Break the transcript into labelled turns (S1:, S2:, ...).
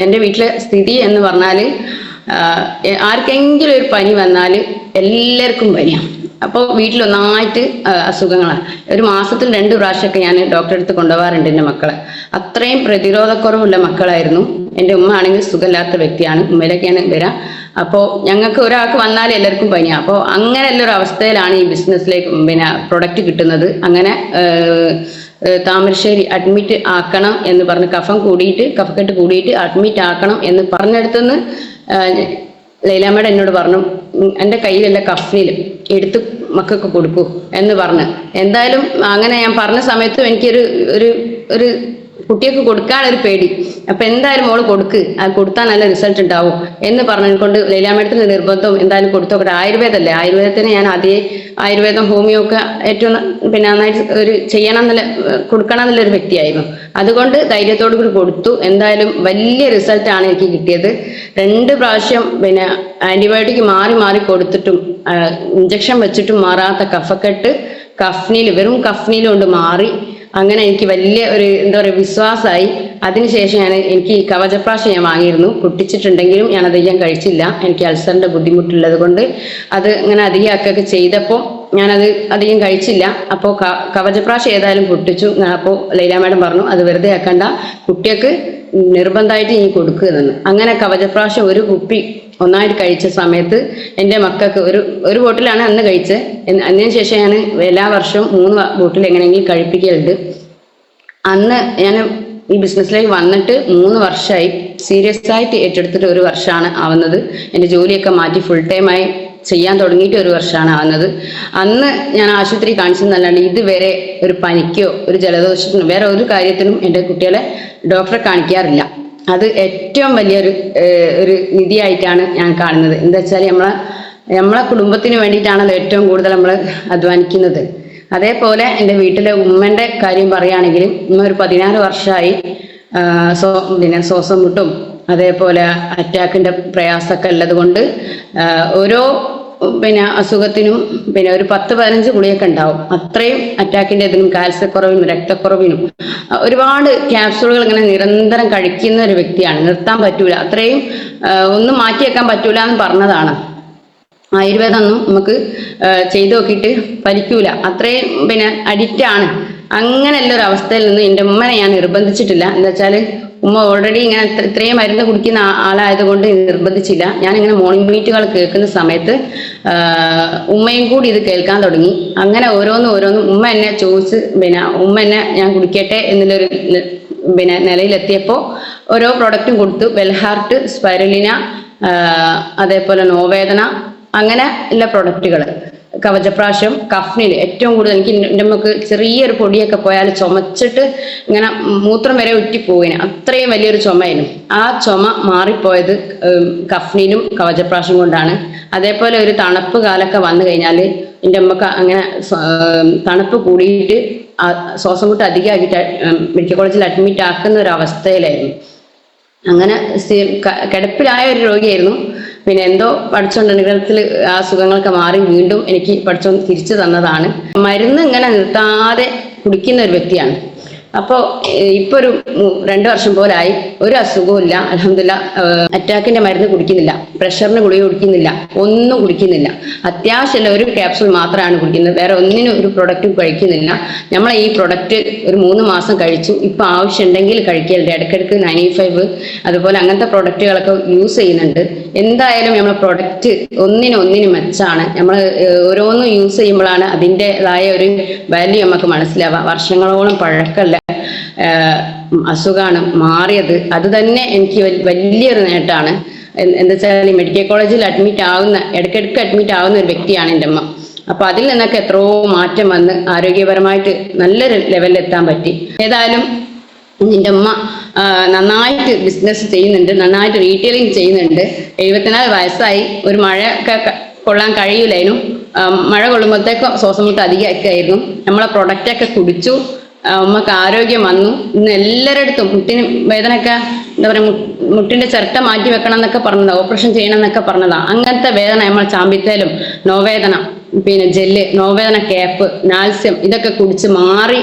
S1: എൻ്റെ വീട്ടിലെ സ്ഥിതി എന്ന് പറഞ്ഞാൽ ആർക്കെങ്കിലും ഒരു പനി വന്നാൽ എല്ലാവർക്കും പനിയാണ്. അപ്പോൾ വീട്ടിലൊന്നായിട്ട് അസുഖങ്ങളാണ്. ഒരു മാസത്തിൽ 2 പ്രാവശ്യമൊക്കെ ഞാൻ ഡോക്ടറെ അടുത്ത് കൊണ്ടുപോകാറുണ്ട് എൻ്റെ മക്കളെ. അത്രയും പ്രതിരോധക്കുറവുള്ള മക്കളായിരുന്നു. എൻ്റെ ഉമ്മ ആണെങ്കിൽ സുഖമില്ലാത്ത വ്യക്തിയാണ്, ഉമ്മയിലൊക്കെയാണ് വരാം. അപ്പോൾ ഞങ്ങൾക്ക് ഒരാൾക്ക് വന്നാൽ എല്ലാവർക്കും പനിയാണ്. അപ്പോൾ അങ്ങനെയുള്ള ഒരു അവസ്ഥയിലാണ് ഈ ബിസിനസ്സിലേക്ക് പ്രൊഡക്റ്റ് കിട്ടുന്നത്. അങ്ങനെ താമരശ്ശേരി അഡ്മിറ്റ് ആക്കണം എന്ന് പറഞ്ഞ് കഫക്കെട്ട് കൂടിയിട്ട് അഡ്മിറ്റ് ആക്കണം എന്ന് പറഞ്ഞെടുത്തുനിന്ന് ലൈലാമ്മയുടെ എന്നോട് പറഞ്ഞു, എൻ്റെ കയ്യിലുള്ള കഫ്നിൽ എടുത്ത് മക്കൾക്ക് കൊടുക്കൂ എന്ന് പറഞ്ഞ്. എന്തായാലും അങ്ങനെ ഞാൻ പറഞ്ഞ സമയത്തും എനിക്കൊരു ഒരു കുട്ടിയൊക്കെ കൊടുക്കാനൊരു പേടി. അപ്പൊ എന്തായാലും മോള് കൊടുക്ക്, അത് കൊടുത്താൽ നല്ല റിസൾട്ട് ഉണ്ടാവും എന്ന് പറഞ്ഞുകൊണ്ട് ലൈലാമ്മയുടെ നിർബന്ധവും എന്തായാലും കൊടുത്തോട്ടെ. ആയുർവേദമല്ലേ, ആയുർവേദത്തിന് ഞാൻ ആയുർവേദം ഹോമിയോ ഒക്കെ ഏറ്റവും നന്നായിട്ട് ചെയ്യണം എന്നുള്ള കൊടുക്കണം എന്നുള്ളൊരു വ്യക്തിയായിരുന്നു. അതുകൊണ്ട് ധൈര്യത്തോടു കൂടി കൊടുത്തു. എന്തായാലും വലിയ റിസൾട്ടാണ് എനിക്ക് കിട്ടിയത്. 2 പ്രാവശ്യം ആന്റിബയോട്ടിക് മാറി കൊടുത്തിട്ടും ഇഞ്ചക്ഷൻ വെച്ചിട്ടും മാറാത്ത കഫക്കെട്ട് വെറും കഫ്നിൽ കൊണ്ട് മാറി. അങ്ങനെ എനിക്ക് വലിയ ഒരു വിശ്വാസമായി. അതിനുശേഷം എനിക്ക് കവചപ്രാശം ഞാൻ വാങ്ങിയിരുന്നു. പൊട്ടിച്ചിട്ടുണ്ടെങ്കിലും ഞാൻ അധികം കഴിച്ചില്ല. എനിക്ക് അൾസറിന്റെ ബുദ്ധിമുട്ടുള്ളത് കൊണ്ട് അത് ഇങ്ങനെ അധികമൊക്കെ ചെയ്തപ്പോൾ ഞാനത് അധികം കഴിച്ചില്ല. അപ്പോൾ കവചപ്രാശം ഏതായാലും പൊട്ടിച്ചു. അപ്പോൾ ലൈല മാഡം പറഞ്ഞു, അത് വെറുതെ ആക്കണ്ട, കുട്ടികൾക്ക് നിർബന്ധമായിട്ട് ഇനി കൊടുക്കുകയെന്ന്. അങ്ങനെ കവചപ്രാശം ഒരു കുപ്പി ഒന്നായിട്ട് കഴിച്ച സമയത്ത് എൻ്റെ മക്കൾക്ക് ഒരു ബോട്ടിലാണ് അന്ന് കഴിച്ചത്. അതിന് ശേഷം ഞാൻ എല്ലാ വർഷവും 3 ബോട്ടിൽ എങ്ങനെയെങ്കിലും കഴിപ്പിക്കലുണ്ട്. അന്ന് ഞാൻ ഈ ബിസിനസ്സിലേക്ക് വന്നിട്ട് 3 വർഷമായി. സീരിയസ് ആയിട്ട് ഏറ്റെടുത്തിട്ട് 1 വർഷമാണ് ആവുന്നത്. എൻ്റെ ജോലിയൊക്കെ മാറ്റി ഫുൾ ടൈമായി ചെയ്യാൻ തുടങ്ങിയിട്ട് 1 വർഷമാണ് ആവുന്നത്. അന്ന് ഞാൻ ആശുപത്രി കാണിച്ചെന്നല്ലാണ്ട് ഇതുവരെ ഒരു പനിക്കോ ഒരു ജലദോഷത്തിനോ വേറെ ഒരു കാര്യത്തിനും എൻ്റെ കുട്ടികളെ ഡോക്ടറെ കാണിക്കാറില്ല. അത് ഏറ്റവും വലിയൊരു നിധിയായിട്ടാണ് ഞാൻ കാണുന്നത്. എന്താ വെച്ചാൽ നമ്മളെ കുടുംബത്തിന് വേണ്ടിയിട്ടാണല്ലോ ഏറ്റവും കൂടുതൽ നമ്മൾ അധ്വാനിക്കുന്നത്. അതേപോലെ എൻ്റെ വീട്ടിലെ ഉമ്മൻ്റെ കാര്യം പറയുകയാണെങ്കിൽ, ഉമ്മ ഒരു 16 വർഷമായി ശ്വാസം മുട്ടും അതേപോലെ അറ്റാക്കിൻ്റെ പ്രയാസമൊക്കെ ഉള്ളത് കൊണ്ട് ഓരോ അസുഖത്തിനും ഒരു 10-15 ഗുളിയൊക്കെ ഉണ്ടാവും. അത്രയും അറ്റാക്കിൻ്റെ ഇതിനും കാൽസ്യക്കുറവിനും രക്തക്കുറവിനും ഒരുപാട് ക്യാപ്സൂളുകൾ ഇങ്ങനെ നിരന്തരം കഴിക്കുന്ന ഒരു വ്യക്തിയാണ്. നിർത്താൻ പറ്റൂല, അത്രയും ഒന്നും മാറ്റി വെക്കാൻ പറ്റൂല എന്ന് പറഞ്ഞതാണ്. ആയുർവേദം ഒന്നും നമുക്ക് ചെയ്തു നോക്കിയിട്ട് ഫലിക്കൂല, അത്രയും അഡിക്റ്റാണ്. അങ്ങനെയുള്ള ഒരു അവസ്ഥയിൽ നിന്ന് എൻ്റെ ഉമ്മനെ ഞാൻ നിർബന്ധിച്ചിട്ടില്ല. എന്താ വെച്ചാൽ ഉമ്മ ഓൾറെഡി ഇങ്ങനെ ഇത്രയും മരുന്ന് കുടിക്കുന്ന ആളായതുകൊണ്ട് നിർബന്ധിച്ചില്ല. ഞാനിങ്ങനെ മോർണിംഗ് മീറ്റുകൾ കേൾക്കുന്ന സമയത്ത് ഉമ്മയും കൂടി ഇത് കേൾക്കാൻ തുടങ്ങി. അങ്ങനെ ഓരോന്നും ഉമ്മ എന്നെ ചോദിച്ച് ഉമ്മ എന്നെ ഞാൻ കുടിക്കട്ടെ എന്നുള്ളൊരു നിലയിലെത്തിയപ്പോൾ ഓരോ പ്രൊഡക്റ്റും കൊടുത്തു. വെൽഹാർട്ട്, സ്പൈരലിന, അതേപോലെ നോവേദന, അങ്ങനെ ഉള്ള പ്രൊഡക്റ്റുകൾ. കവചപ്രാശം, കഫ്നിൽ ഏറ്റവും കൂടുതൽ എനിക്ക് എൻ്റെ നമുക്ക് ചെറിയൊരു പൊടിയൊക്കെ പോയാൽ ചുമച്ചിട്ട് ഇങ്ങനെ മൂത്രം വരെ ഉറ്റിപ്പോയിന്, അത്രയും വലിയൊരു ചുമയായിരുന്നു. ആ ചുമ മാറിപ്പോയത് കഫ്നിലും കവചപ്രാശം കൊണ്ടാണ്. അതേപോലെ ഒരു തണുപ്പ് കാലമൊക്കെ വന്നു കഴിഞ്ഞാൽ എൻ്റെ അമ്മക്ക് അങ്ങനെ തണുപ്പ് കൂടിയിട്ട് ശ്വാസം മുട്ട് അധികമാക്കിയിട്ട് മെഡിക്കൽ കോളേജിൽ അഡ്മിറ്റ് ആക്കുന്ന ഒരു അവസ്ഥയിലായിരുന്നു. അങ്ങനെ കിടപ്പിലായ ഒരു രോഗിയായിരുന്നു. എന്തോ പഠിച്ചോണ്ട് അനുഗ്രഹത്തിൽ ആ അസുഖങ്ങളൊക്കെ മാറി വീണ്ടും എനിക്ക് പഠിച്ചോണ്ട് തിരിച്ചു തന്നതാണ്. മരുന്ന് ഇങ്ങനെ നിർത്താതെ കുടിക്കുന്ന ഒരു വ്യക്തിയാണ്. അപ്പോൾ ഇപ്പൊ ഒരു 2 വർഷം പോലായി ഒരു അസുഖവും ഇല്ല, അൽഹംദുലില്ലാ. അറ്റാക്കിന്റെ മരുന്ന് കുടിക്കുന്നില്ല, പ്രഷറിന് ഗുളിക കുടിക്കുന്നില്ല, ഒന്നും കുടിക്കുന്നില്ല. അത്യാവശ്യമുള്ള ഒരു ക്യാപ്സൂൾ മാത്രമാണ് കുടിക്കുന്നത്, വേറെ ഒന്നിനും ഒരു പ്രൊഡക്റ്റും കഴിക്കുന്നില്ല. നമ്മൾ ഈ പ്രൊഡക്റ്റ് ഒരു 3 മാസം കഴിച്ചു. ഇപ്പൊ ആവശ്യമുണ്ടെങ്കിൽ കഴിക്കലുണ്ട്, ഇടയ്ക്കിടയ്ക്ക് 95 അതുപോലെ അങ്ങനത്തെ പ്രൊഡക്റ്റുകളൊക്കെ യൂസ് ചെയ്യുന്നുണ്ട്. എന്തായാലും നമ്മളെ പ്രൊഡക്റ്റ് ഒന്നിനും മെച്ചാണ്. നമ്മൾ ഓരോന്നും യൂസ് ചെയ്യുമ്പോഴാണ് അതിൻ്റെതായ ഒരു വാല്യൂ നമുക്ക് മനസ്സിലാവുക. വർഷങ്ങളോളം പഴക്കമല്ല അസുഖമാണ് മാറിയത്. അത് തന്നെ എനിക്ക് വലിയൊരു നേട്ടമാണ്. എന്താ വെച്ചാൽ മെഡിക്കൽ കോളേജിൽ ഇടയ്ക്കിടയ്ക്ക് അഡ്മിറ്റ് ആവുന്ന ഒരു വ്യക്തിയാണ് എൻ്റെ അമ്മ. അപ്പൊ അതിൽ നിന്നൊക്കെ എത്രയോ മാറ്റം വന്ന് ആരോഗ്യപരമായിട്ട് നല്ലൊരു ലെവലിൽ എത്താൻ പറ്റി. ഏതായാലും എൻ്റെ അമ്മ നന്നായിട്ട് ബിസിനസ് ചെയ്യുന്നുണ്ട്, നന്നായിട്ട് റീറ്റെയിലിംഗ് ചെയ്യുന്നുണ്ട്. 74 വയസ്സായി. ഒരു മഴ ഒക്കെ കൊള്ളാൻ കഴിയൂലായിരുന്നു. മഴ കൊള്ളുമ്പോഴത്തേക്ക് ശ്വാസം മുട്ട് അധികമൊക്കെ ആയിരുന്നു. നമ്മളെ പ്രൊഡക്റ്റൊക്കെ കുടിച്ചു, ഉമ്മക്ക് ആരോഗ്യം വന്നു. ഇന്ന് എല്ലാവരടുത്തും മുട്ടിന് വേദനയൊക്കെ എന്താ പറയുക, മുട്ടിന്റെ ചിരട്ട മാറ്റി വെക്കണം എന്നൊക്കെ പറഞ്ഞതാ, ഓപ്പറേഷൻ ചെയ്യണം എന്നൊക്കെ പറഞ്ഞതാ. അങ്ങനത്തെ വേദന നമ്മൾ ചാമ്പിത്തേലും നോവേദന, ജെല്ല്, നോവേദന ക്യാപ്പ്, നാൽസ്യം ഇതൊക്കെ കുടിച്ച് മാറി.